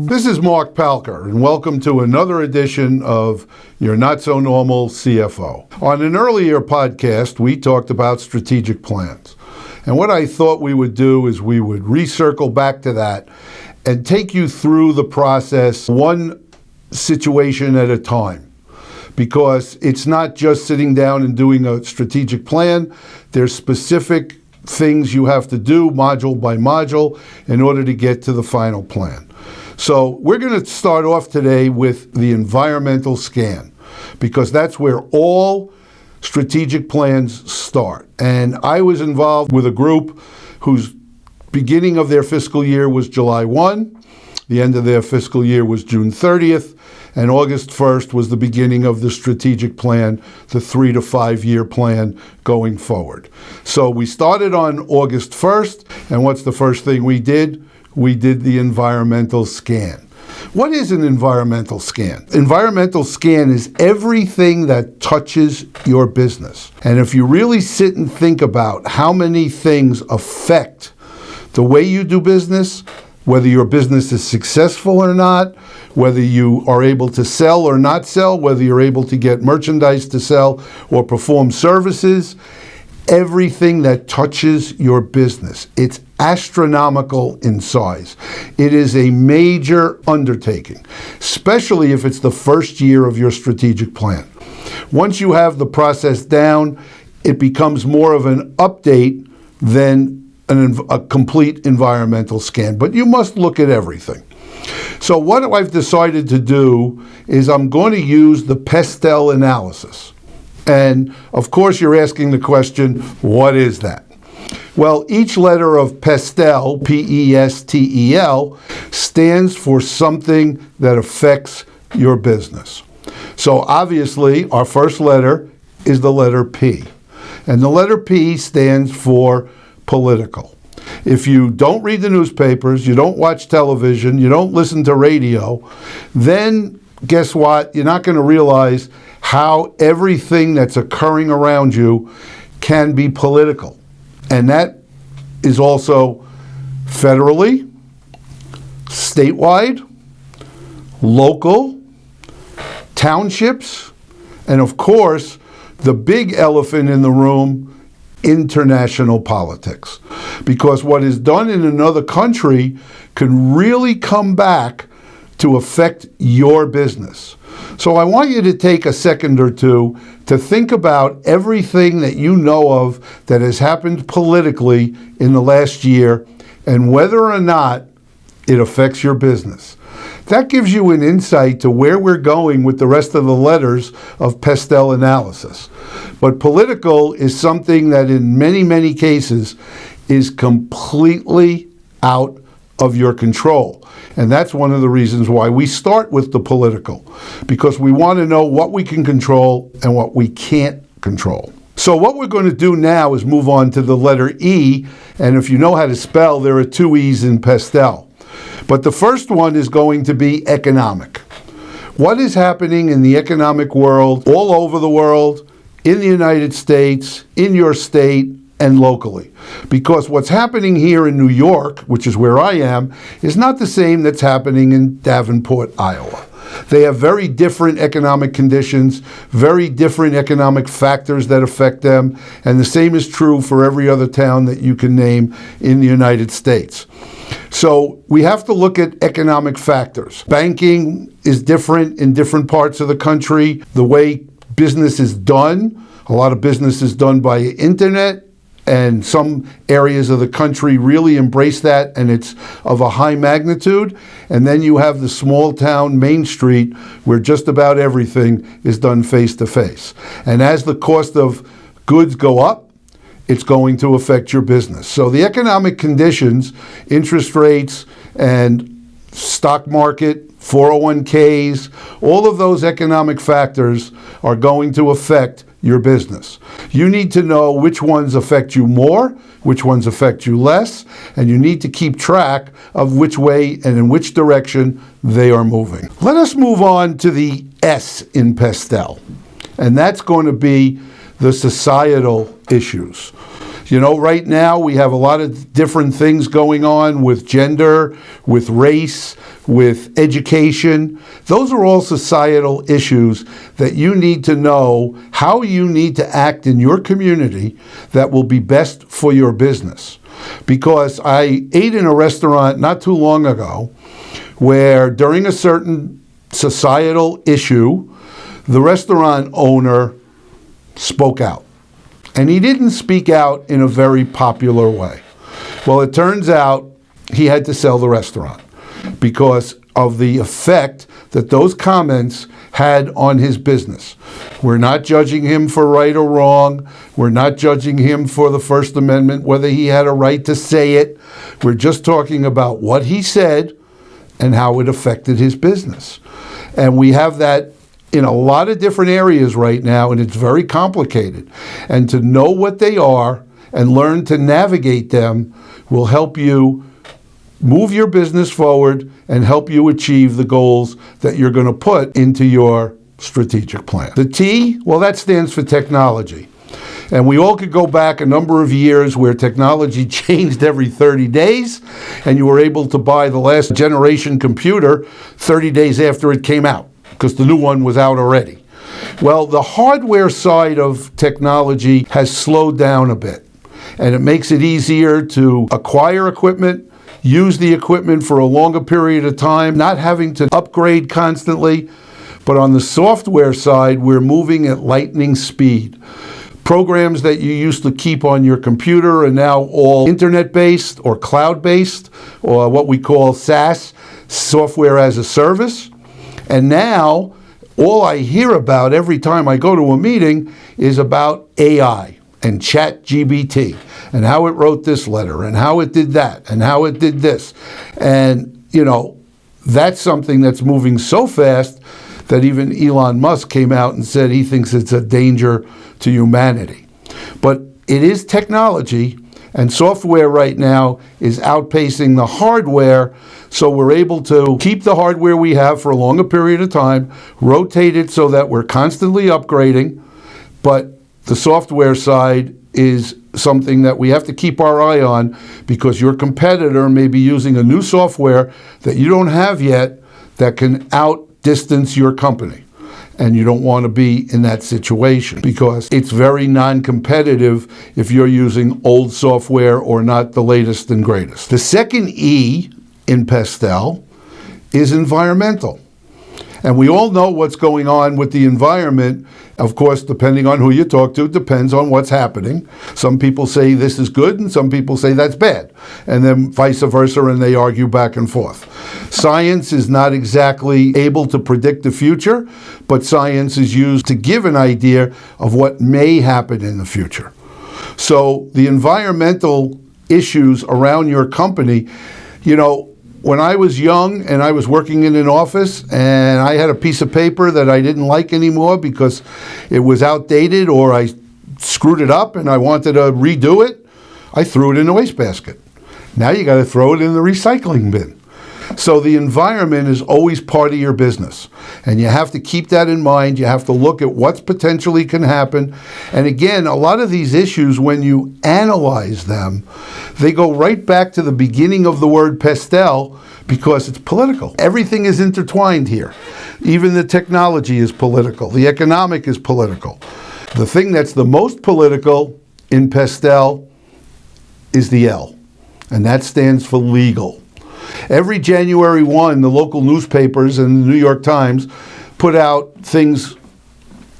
This is Marc and welcome to another edition of Your Not So Normal CFO. On an earlier podcast, we talked about strategic plans. And what I thought we would do is we would recircle back to that and take you through the process one situation at a time. Because it's not just sitting down and doing a strategic plan. There's specific things you have to do module by module in order to get to the final plan. So we're going to start off today with the environmental scan, because that's where all strategic plans start. And I was involved with a group whose beginning of their fiscal year was July 1, the end of their fiscal year was June 30th, and August 1st was the beginning of the strategic plan, the 3 to 5 year plan going forward. So we started on August 1st, and what's the first thing we did? We did the environmental scan. What is an environmental scan? Environmental scan is everything that touches your business. And if you really sit and think about how many things affect the way you do business, whether your business is successful or not, whether you are able to sell or not sell, whether you're able to get merchandise to sell or perform services, everything that touches your business. It's astronomical in size. It is a major undertaking, especially if it's the first year of your strategic plan. Once you have the process down, it becomes more of an update than a complete environmental scan, but you must look at everything. So what I've decided to do is I'm going to use the PESTEL analysis. And of course you're asking the question, what is that? Well, each letter of PESTEL, P-E-S-T-E-L, stands for something that affects your business. So obviously our first letter is the letter P. And the letter P stands for political. If you don't read the newspapers, you don't watch television, you don't listen to radio, then guess what? You're not going to realize how everything that's occurring around you can be political. And that is also federally, statewide, local, townships, and of course, the big elephant in the room, international politics. Because what is done in another country can really come back to affect your business. So I want you to take a second or two to think about everything that you know of that has happened politically in the last year and whether or not it affects your business. That gives you an insight to where we're going with the rest of the letters of PESTEL analysis. But political is something that in many, many cases is completely out of your control. And that's one of the reasons why we start with the political, because we want to know what we can control and what we can't control. So what we're going to do now is move on to the letter E, and if you know how to spell, there are 2 E's in PESTEL. But the first one is going to be economic. What is happening in the economic world, all over the world, in the United States, in your state, and locally? Because what's happening here in New York, which is where I am, is not the same that's happening in Davenport, Iowa. They have very different economic conditions, very different economic factors that affect them, and the same is true for every other town that you can name in the United States. So we have to look at economic factors. Banking is different in different parts of the country. The way business is done, a lot of business is done by internet, and some areas of the country really embrace that, and it's of a high magnitude. And then you have the small town Main Street where just about everything is done face-to-face. And as the cost of goods go up, it's going to affect your business. So the economic conditions, interest rates, and stock market, 401ks, all of those economic factors are going to affect your business. You need to know which ones affect you more, which ones affect you less, and you need to keep track of which way and in which direction they are moving. Let us move on to the S in PESTEL, and that's going to be the societal issues. Right now we have a lot of different things going on with gender, with race, with education. Those are all societal issues that you need to know how you need to act in your community that will be best for your business. Because I ate in a restaurant not too long ago where during a certain societal issue, the restaurant owner spoke out. And he didn't speak out in a very popular way. Well, it turns out he had to sell the restaurant because of the effect that those comments had on his business. We're not judging him for right or wrong. We're not judging him for the First Amendment, whether he had a right to say it. We're just talking about what he said and how it affected his business. And we have that in a lot of different areas right now, and it's very complicated. And to know what they are and learn to navigate them will help you move your business forward and help you achieve the goals that you're going to put into your strategic plan. The T, well, that stands for technology. And we all could go back a number of years where technology changed every 30 days, and you were able to buy the last generation computer 30 days after it came out, because the new one was out already. Well, the hardware side of technology has slowed down a bit, and it makes it easier to acquire equipment, use the equipment for a longer period of time, not having to upgrade constantly. But on the software side, we're moving at lightning speed. Programs that you used to keep on your computer are now all internet-based or cloud-based, or what we call SaaS, software as a service. And now, all I hear about every time I go to a meeting is about AI and ChatGPT and how it wrote this letter and how it did that and how it did this. And, that's something that's moving so fast that even Elon Musk came out and said he thinks it's a danger to humanity. But it is technology, and software right now is outpacing the hardware, so we're able to keep the hardware we have for a longer period of time, rotate it so that we're constantly upgrading, but the software side is something that we have to keep our eye on because your competitor may be using a new software that you don't have yet that can outdistance your company. And you don't want to be in that situation because it's very non-competitive if you're using old software or not the latest and greatest. The second E in PESTEL is environmental. And we all know what's going on with the environment. Of course, depending on who you talk to, it depends on what's happening. Some people say this is good and some people say that's bad. And then vice versa, and they argue back and forth. Science is not exactly able to predict the future, but science is used to give an idea of what may happen in the future. So the environmental issues around your company, when I was young and I was working in an office and I had a piece of paper that I didn't like anymore because it was outdated or I screwed it up and I wanted to redo it, I threw it in the wastebasket. Now you got to throw it in the recycling bin. So the environment is always part of your business. And you have to keep that in mind. You have to look at what's potentially can happen. And again, a lot of these issues, when you analyze them, they go right back to the beginning of the word PESTEL because it's political. Everything is intertwined here. Even the technology is political. The economic is political. The thing that's the most political in PESTEL is the L, and that stands for legal. Every January 1, the local newspapers and the New York Times put out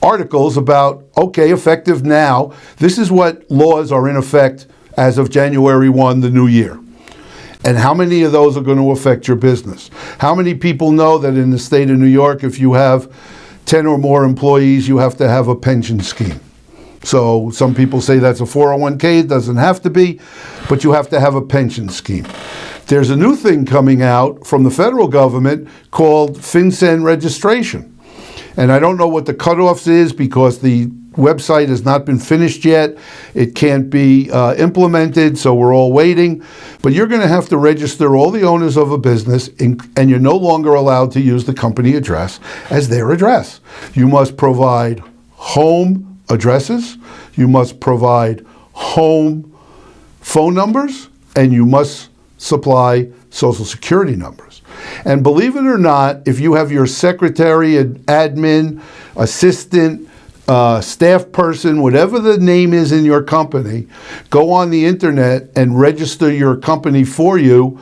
articles about, okay, effective now, this is what laws are in effect as of January 1, the new year. And how many of those are going to affect your business? How many people know that in the state of New York, if you have 10 or more employees, you have to have a pension scheme? So some people say that's a 401k, it doesn't have to be, but you have to have a pension scheme. There's a new thing coming out from the federal government called FinCEN registration. And I don't know what the cutoffs is because the website has not been finished yet. It can't be implemented, so we're all waiting. But you're going to have to register all the owners of a business, and you're no longer allowed to use the company address as their address. You must provide home addresses. You must provide home phone numbers and you must supply social security numbers. And believe it or not, if you have your secretary, admin, assistant, staff person, whatever the name is in your company, go on the internet and register your company for you.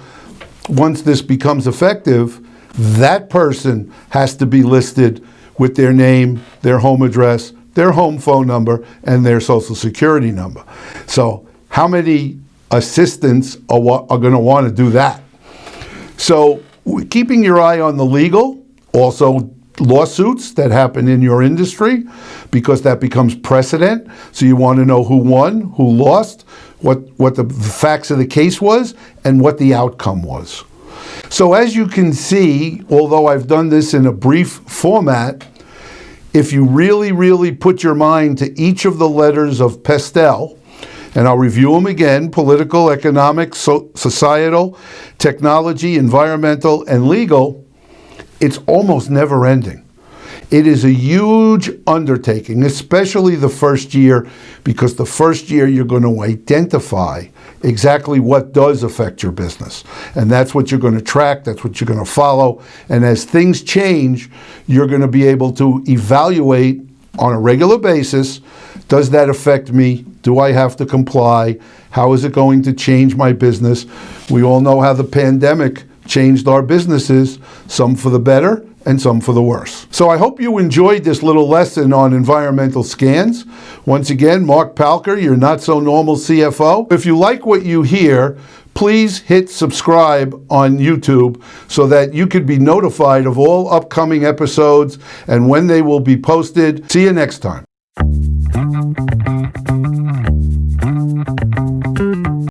Once this becomes effective, that person has to be listed with their name, their home address, their home phone number, and their social security number. So how many assistants are going to want to do that? So keeping your eye on the legal, also lawsuits that happen in your industry, because that becomes precedent. So you want to know who won, who lost, what the facts of the case was, and what the outcome was. So as you can see, although I've done this in a brief format, if you really, really put your mind to each of the letters of PESTEL, and I'll review them again: political, economic, societal, technology, environmental, and legal, it's almost never ending. It is a huge undertaking, especially the first year, because the first year you're going to identify exactly what does affect your business. And that's what you're going to track, that's what you're going to follow. And as things change, you're going to be able to evaluate on a regular basis: does that affect me? Do I have to comply? How is it going to change my business? We all know how the pandemic changed our businesses, some for the better and some for the worse. So I hope you enjoyed this little lesson on environmental scans. Once again, Marc Palker, your Not So Normal CFO. If you like what you hear, please hit subscribe on YouTube so that you could be notified of all upcoming episodes and when they will be posted. See you next time.